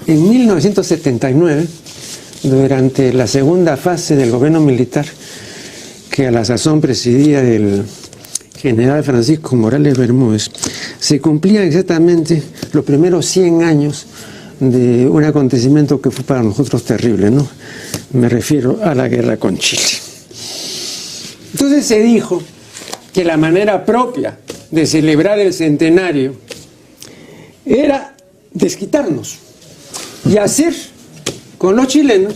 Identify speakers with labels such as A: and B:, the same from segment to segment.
A: en 1979, durante la segunda fase del gobierno militar, que a la sazón presidía el general Francisco Morales Bermúdez, se cumplían exactamente los primeros 100 años de un acontecimiento que fue para nosotros terrible, ¿no? Me refiero a la guerra con Chile. Entonces se dijo que la manera propia de celebrar el centenario era desquitarnos y hacer con los chilenos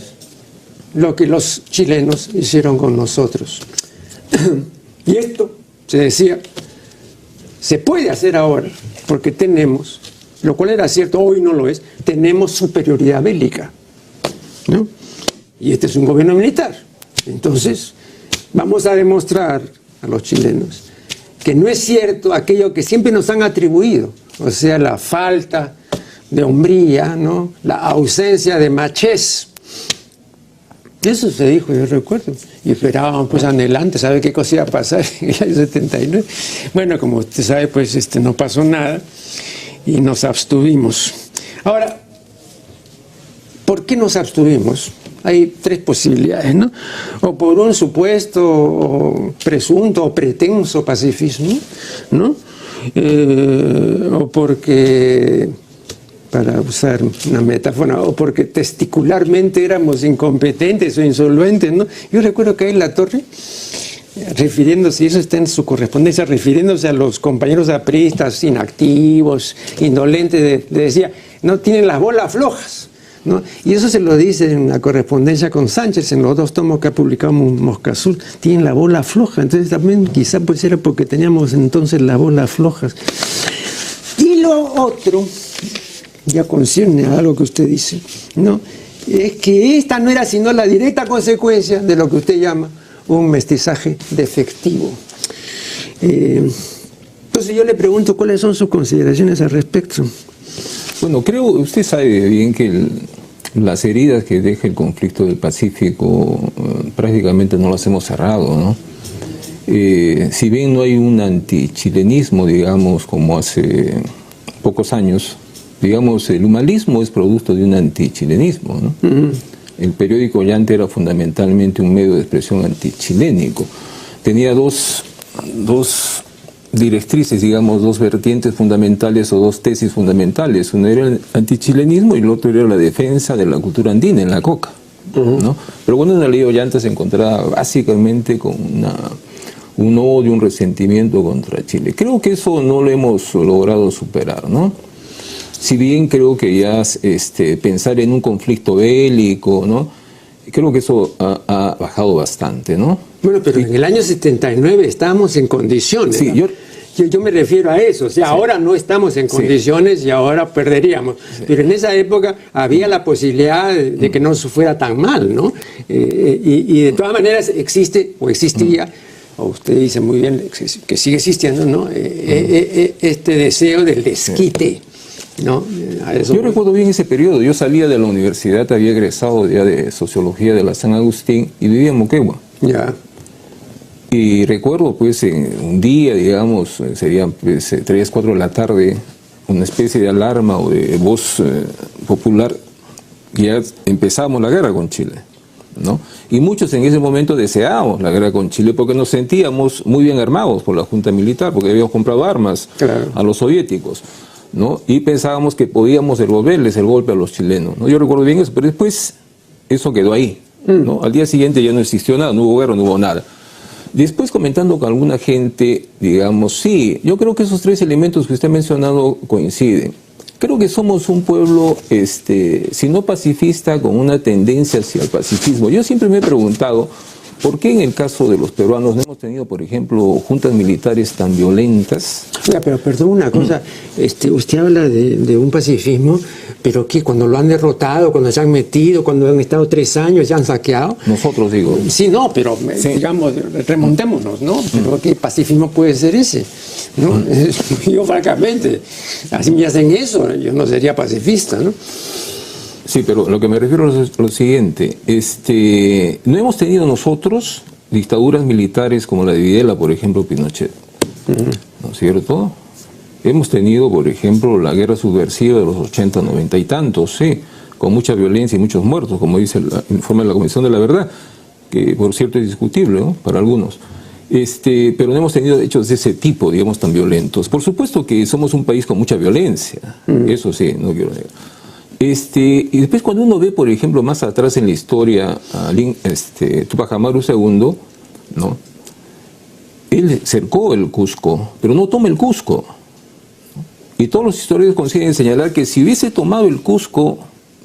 A: lo que los chilenos hicieron con nosotros. Y esto, se decía, se puede hacer ahora porque tenemos, lo cual era cierto, hoy no lo es, tenemos superioridad bélica, ¿no? Y este es un gobierno militar. Entonces, vamos a demostrar a los chilenos que no es cierto aquello que siempre nos han atribuido, o sea, la falta de hombría, ¿no? La ausencia de machez. Eso se dijo, yo recuerdo, y esperábamos pues adelante, ¿sabe qué cosa iba a pasar en el año 79? Bueno, como usted sabe, pues no pasó nada y nos abstuvimos. Ahora, ¿por qué nos abstuvimos? Hay tres posibilidades, ¿no? O por un supuesto, o presunto, o pretenso pacifismo, ¿no? O porque, para usar una metáfora, o porque testicularmente éramos incompetentes o insolventes, ¿no? Yo recuerdo que ahí en la torre, refiriéndose, y eso está en su correspondencia, refiriéndose a los compañeros apristas inactivos, indolentes, le decía, no tienen las bolas flojas, ¿no? Y eso se lo dice en la correspondencia con Sánchez, en los 2 tomos que ha publicado Mosca Azul, tienen la bola floja. Entonces también quizá pues era porque teníamos entonces las bolas flojas. Y lo otro, ya concierne a algo que usted dice, ¿no? Es que esta no era sino la directa consecuencia de lo que usted llama un mestizaje defectivo. Entonces yo le pregunto cuáles son sus consideraciones al respecto.
B: Bueno, creo, usted sabe bien que las heridas que deja el conflicto del Pacífico prácticamente no las hemos cerrado, ¿no? Si bien no hay un antichilenismo, digamos, como hace pocos años, digamos, el humanismo es producto de un antichilenismo, ¿no? El periódico Llante era fundamentalmente un medio de expresión antichilénico. Tenía dos directrices, digamos, 2 vertientes fundamentales o 2 tesis fundamentales. Uno era el antichilenismo y el otro era la defensa de la cultura andina en la coca, ¿no? Pero cuando uno leía Ollanta se encontraba básicamente con un odio, un resentimiento contra Chile. Creo que eso no lo hemos logrado superar, ¿no? Si bien creo que ya pensar en un conflicto bélico, ¿no? Creo que eso ha bajado bastante, ¿no?
A: Bueno, pero en el año 79 estábamos en condiciones.
B: Sí,
A: yo me refiero a eso. O sea, sí, ahora no estamos en condiciones y ahora perderíamos. Sí. Pero en esa época había la posibilidad de que no fuera tan mal, ¿no? Y de todas maneras existe o existía, o usted dice muy bien que sigue existiendo, ¿no? Este deseo del desquite. ¿No?
B: Yo recuerdo bien ese periodo. Yo salía de la universidad, había egresado ya de Sociología de la San Agustín y vivía en Moquegua.
A: Ya.
B: Y recuerdo pues un día, digamos, serían pues, 3, 4 de la tarde, una especie de alarma o de voz popular, y ya empezamos la guerra con Chile, ¿no? Y muchos en ese momento deseábamos la guerra con Chile porque nos sentíamos muy bien armados por la Junta Militar, porque habíamos comprado armas a los soviéticos, ¿no? Y pensábamos que podíamos devolverles el golpe a los chilenos, ¿no? Yo recuerdo bien eso, pero después eso quedó ahí, ¿no? Al día siguiente ya no existió nada, no hubo guerra, no hubo nada. Después comentando con alguna gente, digamos, sí, yo creo que esos 3 elementos que usted ha mencionado coinciden. Creo que somos un pueblo, si no pacifista, con una tendencia hacia el pacifismo. Yo siempre me he preguntado, ¿por qué en el caso de los peruanos no hemos tenido, por ejemplo, juntas militares tan violentas?
A: Oiga, pero perdón una cosa, usted habla de un pacifismo, pero ¿qué? ¿Cuando lo han derrotado, cuando se han metido, cuando han estado 3 años, ya han saqueado?
B: Nosotros, digo.
A: Sí, no, pero digamos, remontémonos, ¿no? Pero ¿qué pacifismo puede ser ese? ¿No? Yo francamente, así me hacen eso, yo no sería pacifista, ¿no?
B: Sí, pero lo que me refiero es lo siguiente, no hemos tenido nosotros dictaduras militares como la de Videla, por ejemplo, Pinochet, ¿no es cierto? Hemos tenido, por ejemplo, la guerra subversiva de los 80, 90 y tantos, sí, con mucha violencia y muchos muertos, como dice el informe de la Comisión de la Verdad, que por cierto es discutible, ¿no?, para algunos. Pero no hemos tenido hechos de ese tipo, digamos, tan violentos. Por supuesto que somos un país con mucha violencia, eso sí, no quiero negar. Y después cuando uno ve, por ejemplo, más atrás en la historia a Tupac Amaru II, ¿no?, él cercó el Cusco, pero no toma el Cusco. Y todos los historiadores consiguen señalar que si hubiese tomado el Cusco,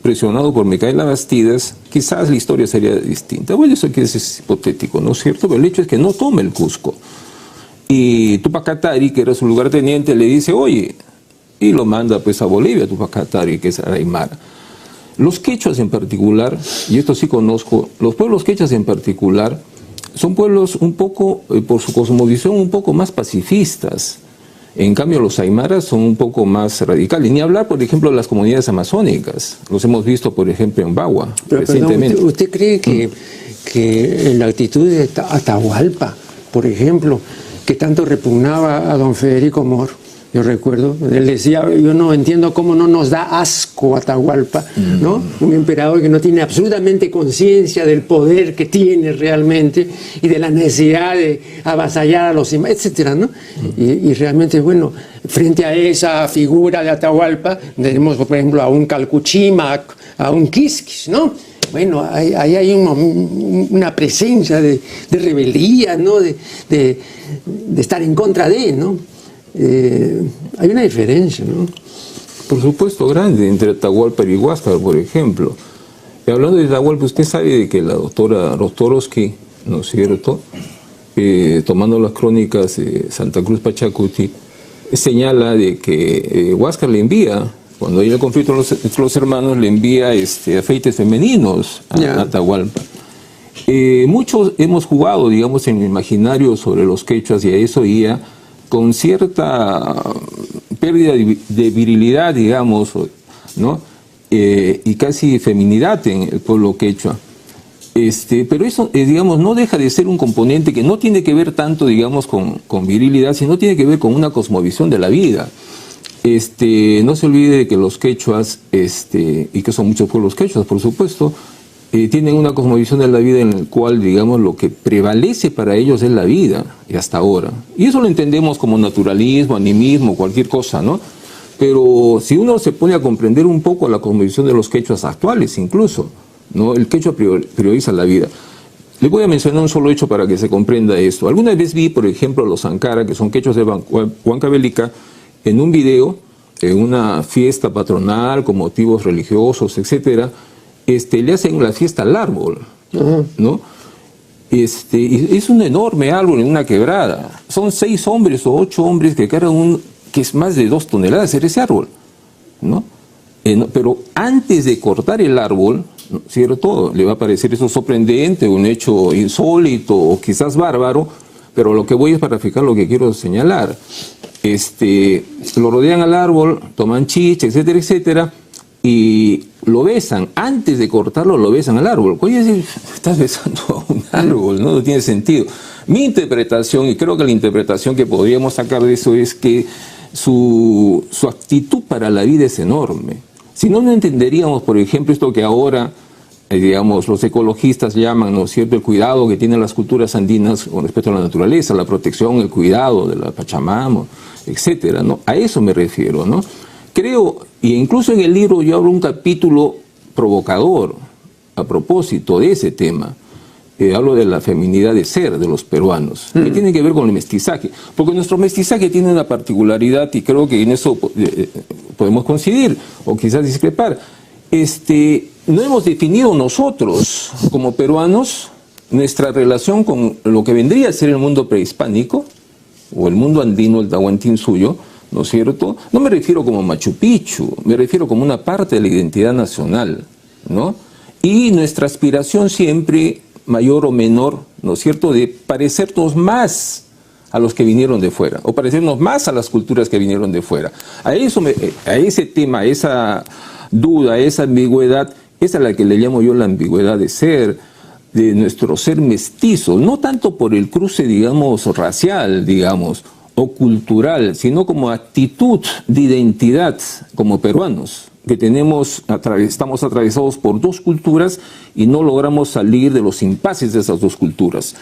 B: presionado por Micaela Bastidas, quizás la historia sería distinta. Bueno, eso aquí es hipotético, ¿no es cierto? Pero el hecho es que no toma el Cusco. Y Tupac Katari, que era su lugarteniente, le dice, oye, y lo manda pues a Bolivia, Tupac Katari, que es Aymara. Los quechuas en particular, y esto sí conozco, los pueblos quechuas en particular, son pueblos un poco, por su cosmovisión, un poco más pacifistas. En cambio, los aymaras son un poco más radicales. Ni hablar, por ejemplo, de las comunidades amazónicas. Los hemos visto, por ejemplo, en Bagua, recientemente.
A: Perdón, ¿usted cree que la actitud de Atahualpa, por ejemplo, que tanto repugnaba a don Federico Moore, yo recuerdo, él decía, yo no entiendo cómo no nos da asco Atahualpa, ¿no? Un emperador que no tiene absolutamente conciencia del poder que tiene realmente y de la necesidad de avasallar a los demás, etcétera, ¿no? Y realmente, bueno, frente a esa figura de Atahualpa, tenemos, por ejemplo, a un Calcuchímac, a un Quisquis, ¿no? Bueno, ahí hay una presencia de rebeldía, ¿no? De estar en contra de, ¿no? Hay una diferencia, ¿no?
B: Por supuesto, grande entre Atahualpa y Huáscar, por ejemplo. Y hablando de Atahualpa, usted sabe de que la doctora Rostorowski, ¿no es cierto?, tomando las crónicas de Santa Cruz Pachacuti, señala de que Huáscar le envía, cuando hay el conflicto entre los hermanos, le envía afeites femeninos a Atahualpa. Muchos hemos jugado, digamos, en el imaginario sobre los quechuas y a eso iba con cierta pérdida de virilidad, digamos, ¿no? Y casi feminidad en el pueblo quechua. Pero eso, digamos, no deja de ser un componente que no tiene que ver tanto, digamos, con virilidad, sino tiene que ver con una cosmovisión de la vida. No se olvide de que los quechuas, y que son muchos pueblos quechuas, por supuesto, tienen una cosmovisión de la vida en la cual, digamos, lo que prevalece para ellos es la vida, y hasta ahora. Y eso lo entendemos como naturalismo, animismo, cualquier cosa, ¿no? Pero si uno se pone a comprender un poco la cosmovisión de los quechuas actuales, incluso, ¿no?, el quechua prioriza la vida. Le voy a mencionar un solo hecho para que se comprenda esto. Alguna vez vi, por ejemplo, a los Ankara, que son quechuas de Huancavelica, en un video, en una fiesta patronal con motivos religiosos, etcétera, le hacen la fiesta al árbol, ¿no? Y es un enorme árbol en una quebrada. Son 6 hombres o 8 hombres que cargan que es más de 2 toneladas ese árbol, ¿no? Pero antes de cortar el árbol, ¿no?, ¿cierto?, le va a parecer eso sorprendente, un hecho insólito o quizás bárbaro, pero lo que voy es para fijar lo que quiero señalar. Lo rodean al árbol, toman chicha, etcétera, etcétera, y lo besan. Antes de cortarlo, lo besan al árbol. Oye, estás besando a un árbol, ¿no? No tiene sentido. Mi interpretación, y creo que la interpretación que podríamos sacar de eso es que su actitud para la vida es enorme. Si no, no entenderíamos, por ejemplo, esto que ahora, digamos, los ecologistas llaman, ¿no es cierto?, el cuidado que tienen las culturas andinas con respecto a la naturaleza, la protección, el cuidado de la Pachamama, etcétera, ¿no? A eso me refiero, ¿no? Creo, y incluso en el libro yo abro un capítulo provocador a propósito de ese tema. Hablo de la feminidad de ser de los peruanos, que tiene que ver con el mestizaje, porque nuestro mestizaje tiene una particularidad y creo que en eso podemos coincidir o quizás discrepar. No hemos definido nosotros como peruanos nuestra relación con lo que vendría a ser el mundo prehispánico o el mundo andino, el Tahuantinsuyo, ¿no es cierto? No me refiero como Machu Picchu, me refiero como una parte de la identidad nacional, ¿no? Y nuestra aspiración siempre, mayor o menor, ¿no es cierto?, de parecernos más a los que vinieron de fuera, o parecernos más a las culturas que vinieron de fuera. A ese tema, a esa duda, a esa ambigüedad, es a la que le llamo yo la ambigüedad de ser, de nuestro ser mestizo, no tanto por el cruce, digamos, racial, digamos, o cultural, sino como actitud de identidad como peruanos, que estamos atravesados por dos culturas y no logramos salir de los impases de esas dos culturas.